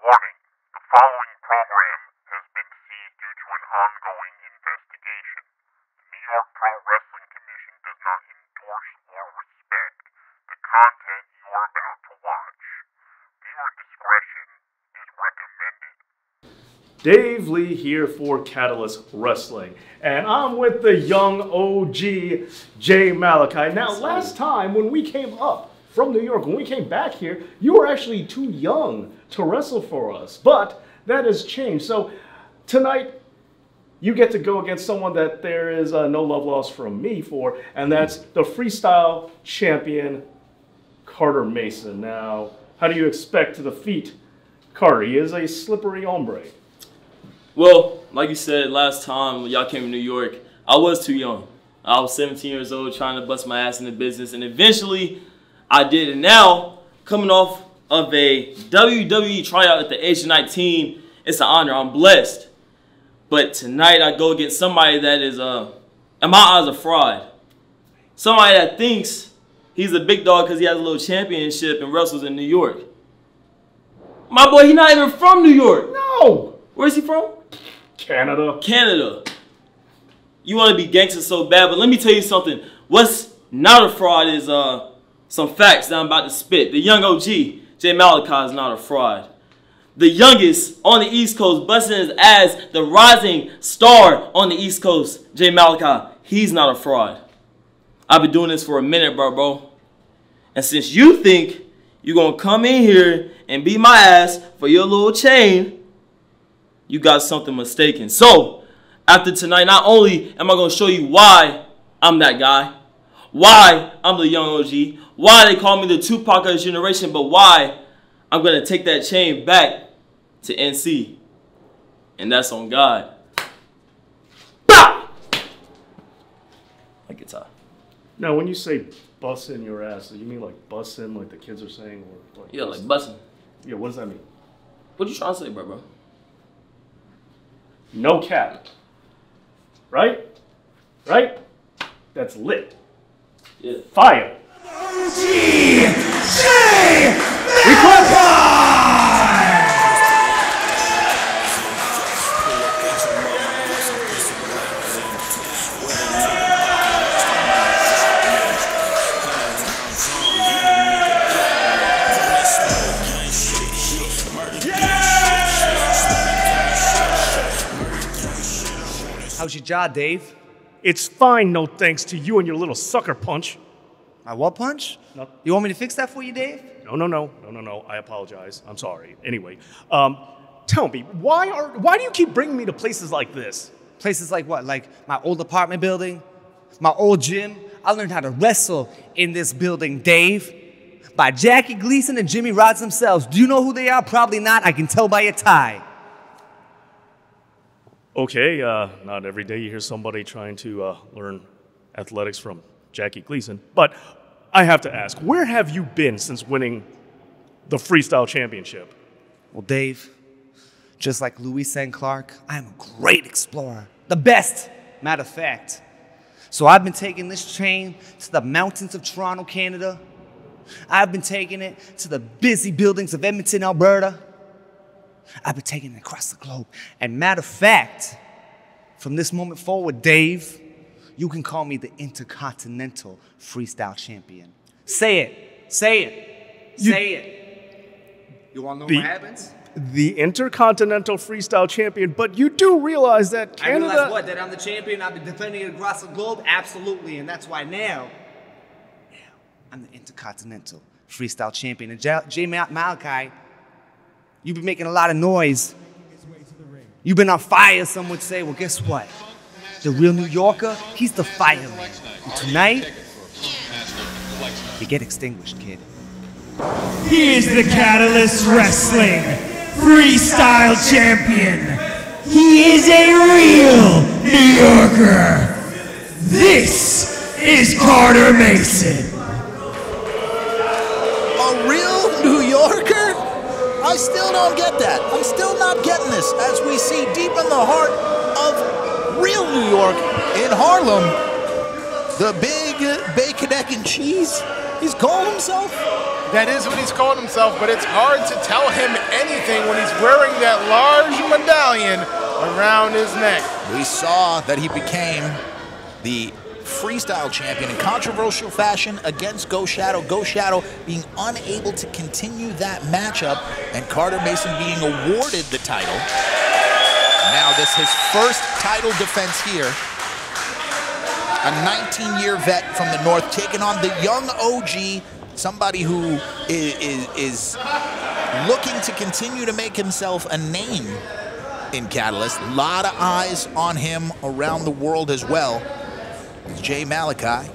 Warning, the following program has been seized due to an ongoing investigation. The New York Pro Wrestling Commission does not endorse or respect the content you are about to watch. Viewer discretion is recommended. Dave Lee here for Catalyst Wrestling, and I'm with the young OG Jay Malachi. Now, last time when we came up from New York, when we came back here, you were actually too young to wrestle for us, but that has changed. So tonight, you get to go against someone that there is no love lost from me for, and that's the freestyle champion, Carter Mason. Now, how do you expect to defeat Carter? He is a slippery hombre. Well, like you said, last time when y'all came to New York, I was too young. I was 17 years old trying to bust my ass in the business, and eventually I did. And now, coming off of a WWE tryout at the age of 19, it's an honor. I'm blessed. But tonight I go against somebody that is, in my eyes, a fraud. Somebody that thinks he's a big dog because he has a little championship and wrestles in New York. My boy, he's not even from New York. No! Where's he from? Canada. Canada. You want to be gangster so bad, but let me tell you something. What's not a fraud is some facts that I'm about to spit. The young OG, Jay Malachi, is not a fraud. The youngest on the East Coast, busting his ass, the rising star on the East Coast, Jay Malachi, he's not a fraud. I've been doing this for a minute, bro. And since you think you're going to come in here and beat my ass for your little chain, you got something mistaken. So, after tonight, not only am I going to show you why I'm that guy, why I'm the young OG, why they call me the Tupac of his generation, but why I'm going to take that chain back to NC. And that's on God. Bah! Like guitar. Now, when you say bussin' your ass, do you mean like bussin' like the kids are saying? Or like Yeah, like bussin'. Yeah, what does that mean? What you trying to say, bro? No cap. Right? Right? That's lit. Yeah. Fire. How's your jaw, Dave? It's fine, no thanks to you and your little sucker punch. My what punch? No. You want me to fix that for you, Dave? No. I apologize. I'm sorry. Anyway, tell me, why do you keep bringing me to places like this? Places like what? Like my old apartment building? My old gym? I learned how to wrestle in this building, Dave. By Jackie Gleason and Jimmy Rods themselves. Do you know who they are? Probably not. I can tell by your tie. Okay, not every day you hear somebody trying to learn athletics from Jackie Gleason, but I have to ask, where have you been since winning the Freestyle Championship? Well, Dave, just like Louis St. Clark, I am a great explorer. The best, matter of fact. So I've been taking this train to the mountains of Toronto, Canada. I've been taking it to the busy buildings of Edmonton, Alberta. I've been taking it across the globe. And matter of fact, from this moment forward, Dave, you can call me the Intercontinental Freestyle Champion. Say it. Say it. Say it. You want to know what happens? The Intercontinental Freestyle Champion, but you do realize that Canada... I realize what? That I'm the champion? I've been defending it across the globe? Absolutely. And that's why now I'm the Intercontinental Freestyle Champion. And Jay Malachi, you've been making a lot of noise. You've been on fire, some would say. Well, guess what? The real New Yorker, he's the fireman. And tonight, you get extinguished, kid. He is the Catalyst Wrestling Freestyle Champion. He is a real New Yorker. This is Carter Mason. A real New Yorker? I still don't get that. I'm still not getting this. As we see deep in the heart of real New York in Harlem, the big bacon, egg, and cheese, he's calling himself? That is what he's calling himself, but it's hard to tell him anything when he's medallion around his neck. We saw that he became the freestyle champion in controversial fashion against Go Shadow. Go Shadow being unable to continue that matchup, and Carter Mason being awarded the title. Now this his first title defense here. A 19-year vet from the North taking on the young OG, somebody who is looking to continue to make himself a name in Catalyst. A lot of eyes on him around the world as well. Jay Malachi.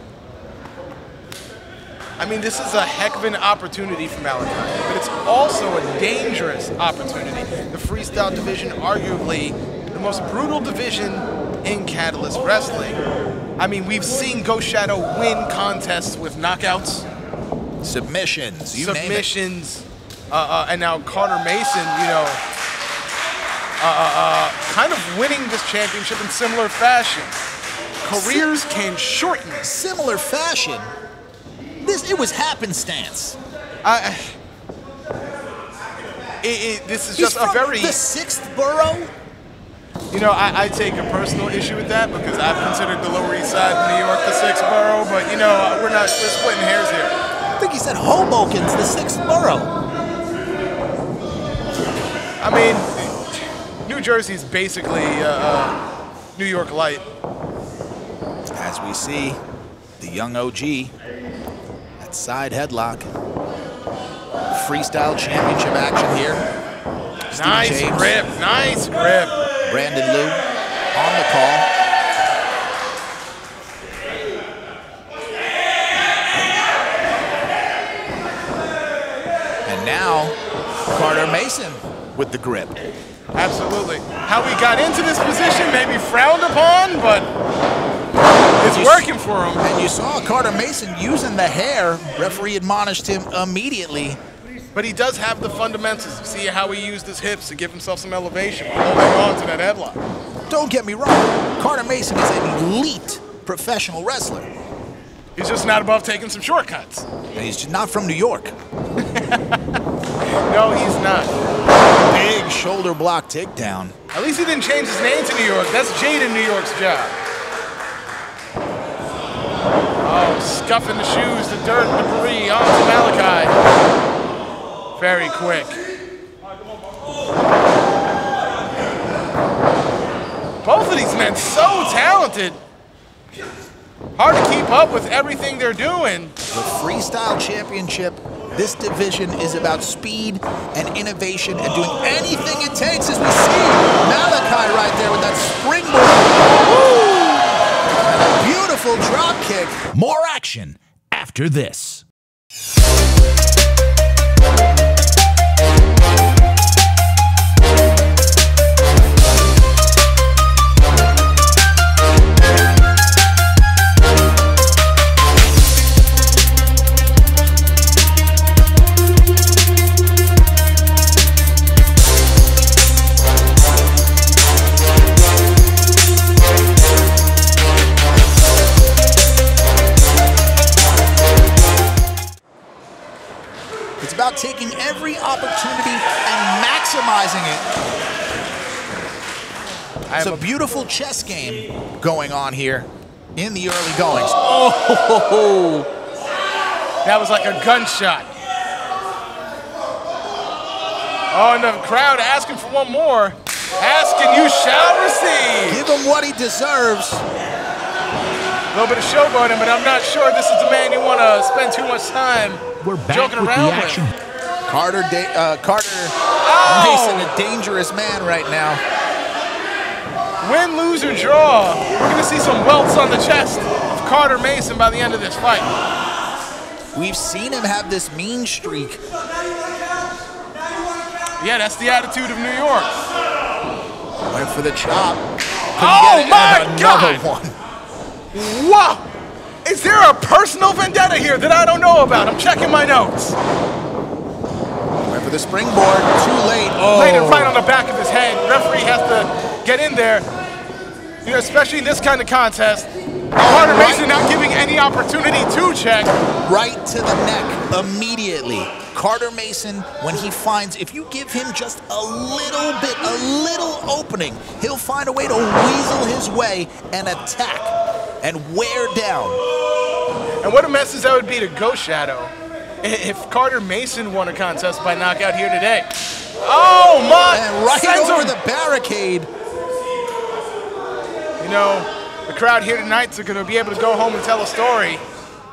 I mean, this is a heck of an opportunity for Malachi, but it's also a dangerous opportunity. The freestyle division, arguably the most brutal division in Catalyst Wrestling. I mean, we've seen Go Shadow win contests with knockouts, submissions, submissions, and now Carter Mason, you know, kind of winning this championship in similar fashion. Careers can shorten. Similar fashion. It was happenstance. This is just a very the 6th borough. You know, I take a personal issue with that because I've considered the Lower East Side of New York the 6th borough, but you know, we're splitting hairs here. I think he said Hoboken's the 6th borough. I mean, New Jersey's basically New York light. As we see, the young OG, that side headlock. Freestyle championship action here. Nice grip, nice grip. Brandon Liu on the call. And now, Carter Mason with the grip. Absolutely. How we got into this position may be frowned upon, but it's working for him. And you saw Carter Mason using the hair. Referee admonished him immediately. But he does have the fundamentals. See how he used his hips to give himself some elevation, holding on to that headlock. Don't get me wrong. Carter Mason is an elite professional wrestler. He's just not above taking some shortcuts. And he's not from New York. No, he's not. Big shoulder block takedown. At least he didn't change his name to New York. That's Jaden New York's job. Oh, scuffing the shoes, the dirt, the debris onto Malachi. Very quick. Both of these men so talented. Hard to keep up with everything they're doing. The Freestyle Championship, this division is about speed and innovation and doing anything it takes, as we see Malachi right there with that springboard. Woo! And a beautiful drop kick. More action after this. About taking every opportunity and maximizing it. It's a beautiful chess game going on here in the early goings. Oh, that was like a gunshot. Oh, and the crowd asking for one more. Asking, you shall receive. Give him what he deserves. A little bit of showboating, but I'm not sure this is the man you want to spend too much time joking around with. Carter Mason, a dangerous man right now. Win, lose, or draw, we're going to see some welts on the chest of Carter Mason by the end of this fight. We've seen him have this mean streak. Yeah, that's the attitude of New York. Went for the chop. Oh my God! One. Wow! Is there a personal vendetta here that I don't know about? I'm checking my notes. Went for the springboard, too late. Oh. Laid it right on the back of his head. Referee has to get in there. You know, especially in this kind of contest. Carter Mason not giving any opportunity to check. Right to the neck immediately. Carter Mason, when he finds, if you give him just a little bit, a little opening, he'll find a way to weasel his way and attack and wear down. And what a message that would be to Ghost Shadow if Carter Mason won a contest by knockout here today. Oh my! And right over the barricade. You know, the crowd here tonight are going to be able to go home and tell a story.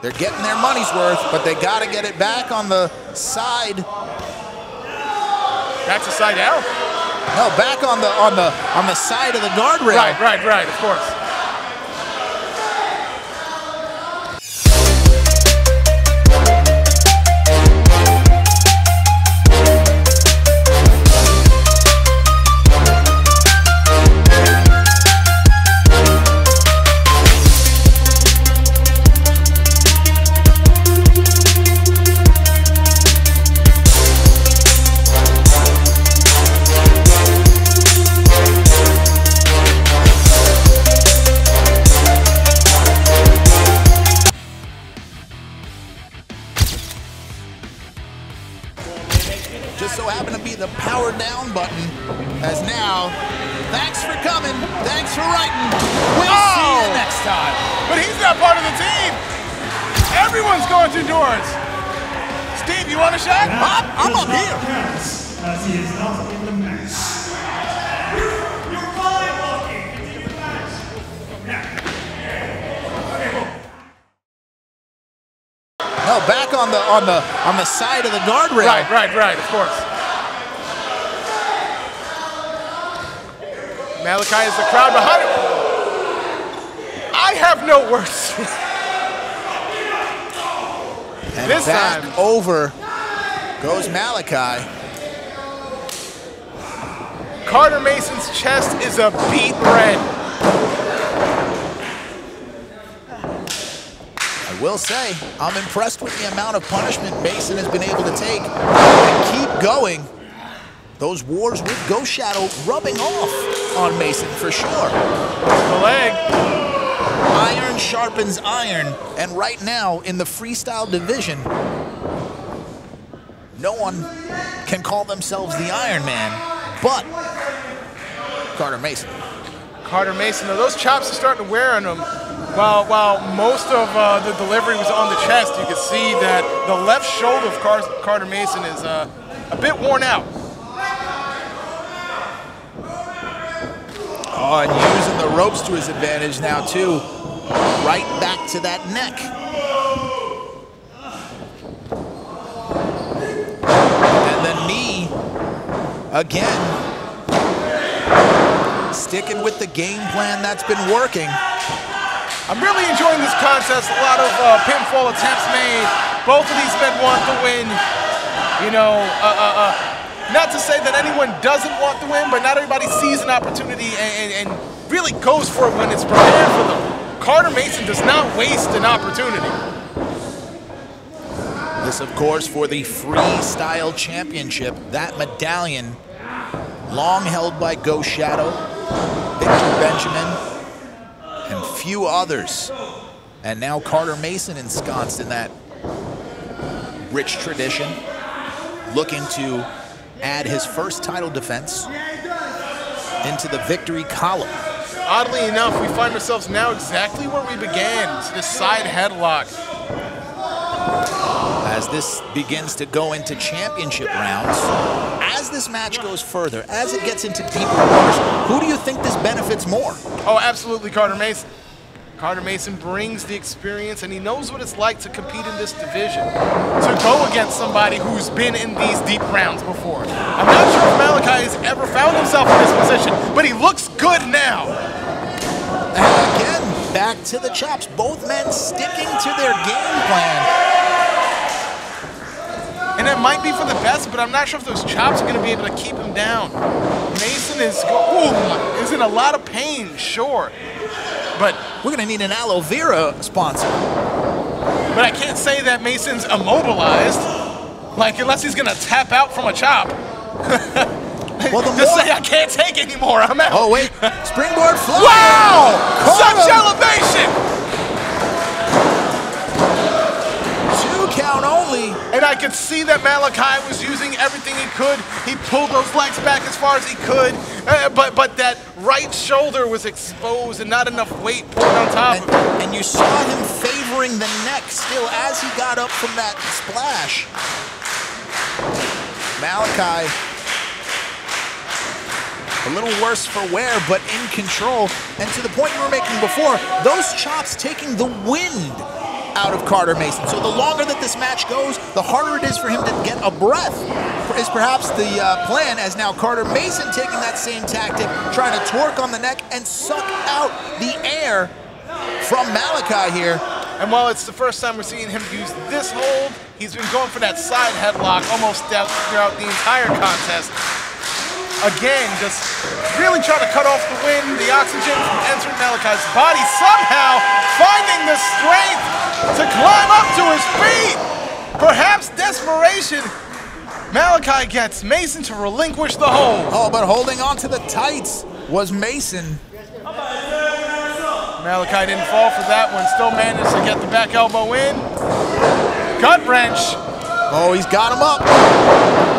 They're getting their money's worth, but they got to get it back on the side. That's a side out? No, back on the side of the guardrail. Right, of course. Just so happened to be the power down button, as now, thanks for coming, thanks for writing, we'll see you next time. But he's not part of the team. Everyone's going through doors. Steve, you want a shot? I'm up here. As he is not in the match. You're fine, Lucky. Continue the match. No, back on the side of the guardrail. Right, of course. Malachi is the crowd behind him. I have no words. And this back time over goes Malachi. Carter Mason's chest is a beet red. I will say, I'm impressed with the amount of punishment Mason has been able to take and keep going. Those wars with Ghost Shadow rubbing off on Mason for sure. The leg. Iron sharpens iron, and right now in the freestyle division, no one can call themselves the Iron Man, but Carter Mason. Carter Mason, though, those chops are starting to wear on him. While most of the delivery was on the chest, you can see that the left shoulder of Carter Mason is a bit worn out. Oh, and using the ropes to his advantage now, too. Right back to that neck. And the knee, again, sticking with the game plan that's been working. I'm really enjoying this contest. A lot of pinfall attempts made. Both of these men want to win. You know, not to say that anyone doesn't want to win, but not everybody sees an opportunity and really goes for it when it's prepared for them. Carter Mason does not waste an opportunity. This, of course, for the Freestyle Championship. That medallion, long held by Ghost Shadow, Victor Benjamin, and few others. And now Carter Mason ensconced in that rich tradition, looking to add his first title defense into the victory column. Oddly enough, we find ourselves now exactly where we began, to this side headlock. As this begins to go into championship rounds, as this match goes further, as it gets into deeper waters, who do you think this benefits more? Oh, absolutely Carter Mason. Carter Mason brings the experience, and he knows what it's like to compete in this division. To go against somebody who's been in these deep rounds before. I'm not sure if Malachi has ever found himself in this position, but he looks good now. And again, back to the chops. Both men sticking to their game plan. And it might be for the best, but I'm not sure if those chops are going to be able to keep him down. Mason is in a lot of pain, sure. But we're going to need an aloe vera sponsor. But I can't say that Mason's immobilized. Like, unless he's going to tap out from a chop. Well, Just say I can't take anymore, I'm out. Oh, wait. Springboard fly. Wow! Such elevation! And I could see that Malachi was using everything he could. He pulled those legs back as far as he could, but that right shoulder was exposed and not enough weight put on top of it. And you saw him favoring the neck still as he got up from that splash. Malachi, a little worse for wear, but in control. And to the point you were making before, those chops taking the wind out of Carter Mason. So the longer that this match goes, the harder it is for him to get a breath, is perhaps the plan, as now Carter Mason taking that same tactic, trying to torque on the neck and suck out the air from Malachi here. And while it's the first time we're seeing him use this hold, he's been going for that side headlock almost throughout the entire contest. Again, just really trying to cut off the wind, the oxygen from entering Malachi's body, somehow finding the strength to climb up to his feet. Perhaps desperation. Malachi gets Mason to relinquish the hold. Oh, but holding on to the tights was Mason. Malachi didn't fall for that one, still managed to get the back elbow in. Gut wrench. Oh, he's got him up.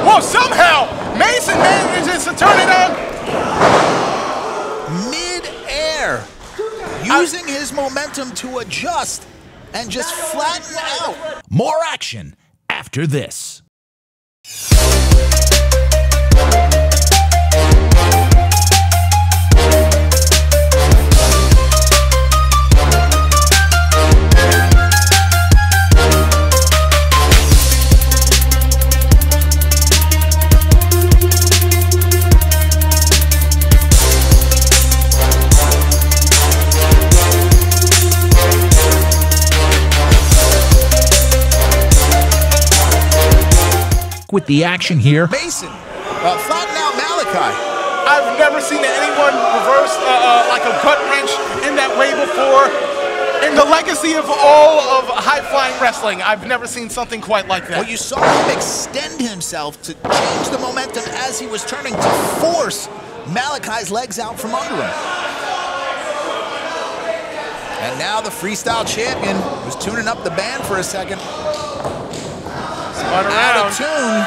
Whoa, somehow Mason manages to turn it on. Mid-air, using his momentum to adjust and just flatten out. More action after this. With the action here. Mason, flatten out Malachi. I've never seen anyone reverse like a gut wrench in that way before. In the legacy of all of high-flying wrestling, I've never seen something quite like that. Well, you saw him extend himself to change the momentum as he was turning to force Malachi's legs out from under him. And now the freestyle champion was tuning up the band for a second. Out of tune.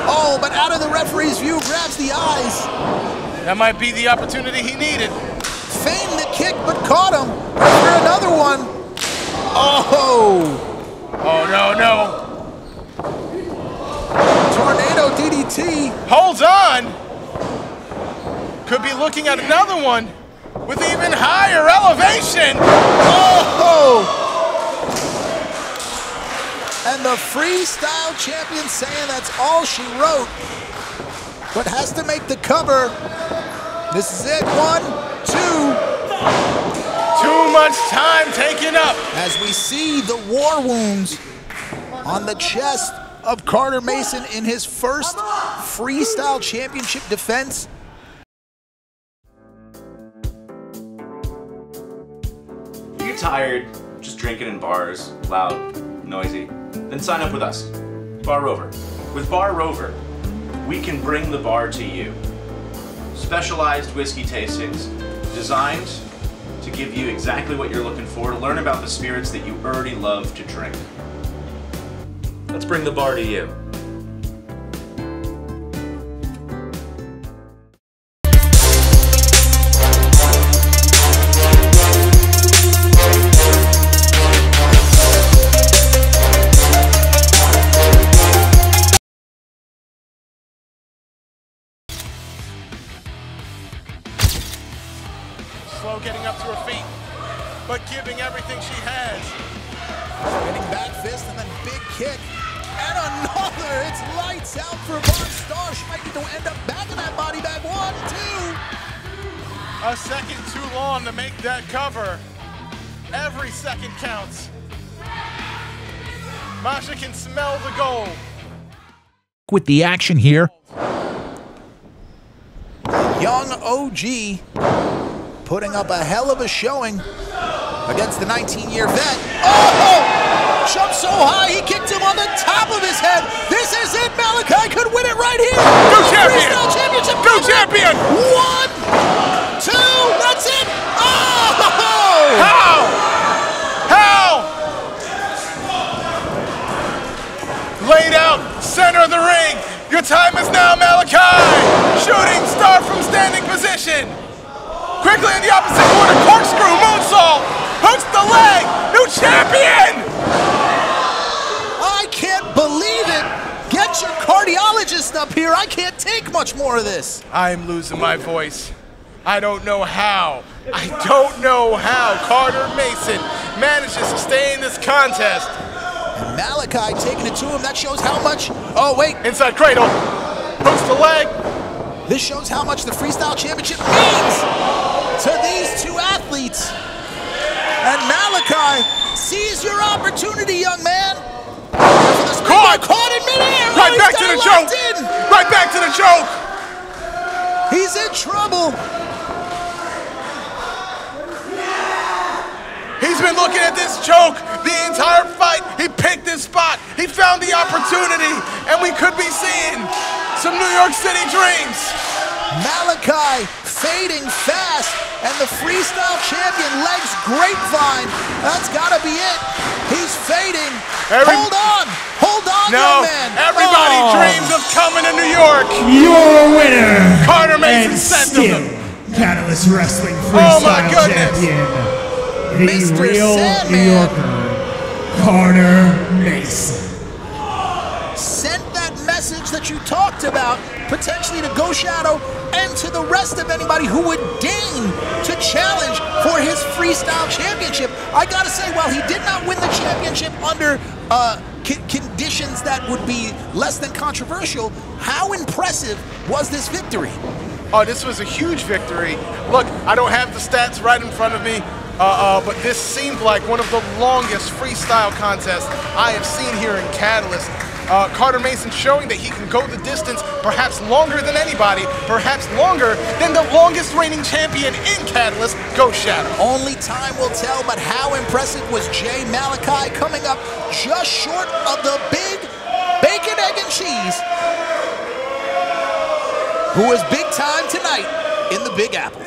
Oh, but out of the referee's view, grabs the eyes. That might be the opportunity he needed. Feigned the kick, but caught him. For another one. Oh. Oh, no. Tornado DDT. Holds on. Could be looking at another one with even higher elevation. Oh. And the freestyle champion saying that's all she wrote, but has to make the cover. This is it, 1, 2. Too much time taken up. As we see the war wounds on the chest of Carter Mason in his first freestyle championship defense. If you're tired, just drinking in bars, loud, noisy, then sign up with us, Bar Rover. With Bar Rover, we can bring the bar to you. Specialized whiskey tastings designed to give you exactly what you're looking for, to learn about the spirits that you already love to drink. Let's bring the bar to you. Slow getting up to her feet, but giving everything she has. Getting back fist and then big kick. And another. It's lights out for Von Starr. She might need to end up back in that body bag. 1, 2. A second too long to make that cover. Every second counts. Masha can smell the gold. With the action here. Young OG putting up a hell of a showing against the 19-year vet. Oh! Jumped so high, he kicked him on the top of his head. This is it. Malachi could win it right here. Go champion! Championship. Go champion! 1, 2, that's it. Oh! How? here. I can't take much more of this. I'm losing my voice. I don't know how. I don't know how Carter Mason manages to stay in this contest. And Malachi taking it to him. That shows how much. Oh, wait. Inside cradle. Hooks the leg. This shows how much the Freestyle Championship means to these two athletes. And Malachi, seize your opportunity, young man. Caught in midair. Right back to the choke. Right back to the choke. He's in trouble. He's been looking at this choke the entire fight. He picked this spot. He found the opportunity, and we could be seeing some New York City dreams. Malachi fading fast, and the Freestyle Champion legs grapevine. That's gotta be it. He's fading. Hold on, no, young man. Everybody dreams of coming to New York. Your winner, Carter Mason and sent still them. Catalyst Wrestling Oh my Freestyle goodness. Champion, the Mr. real Sandman. New Yorker, Carter Mason. Sent that message that you talked about, potentially to Go Shadow and to the rest of anybody who would deign to challenge for his Freestyle Championship. I gotta say, while he did not win the championship under conditions that would be less than controversial, how impressive was this victory? Oh, this was a huge victory. Look, I don't have the stats right in front of me, but this seemed like one of the longest freestyle contests I have seen here in Catalyst. Carter Mason showing that he can go the distance, perhaps longer than anybody, perhaps longer than the longest reigning champion in Catalyst, Go Shadow. Only time will tell, but how impressive was Jay Malachi, coming up just short of the big bacon, egg, and cheese, who was big time tonight in the Big Apple.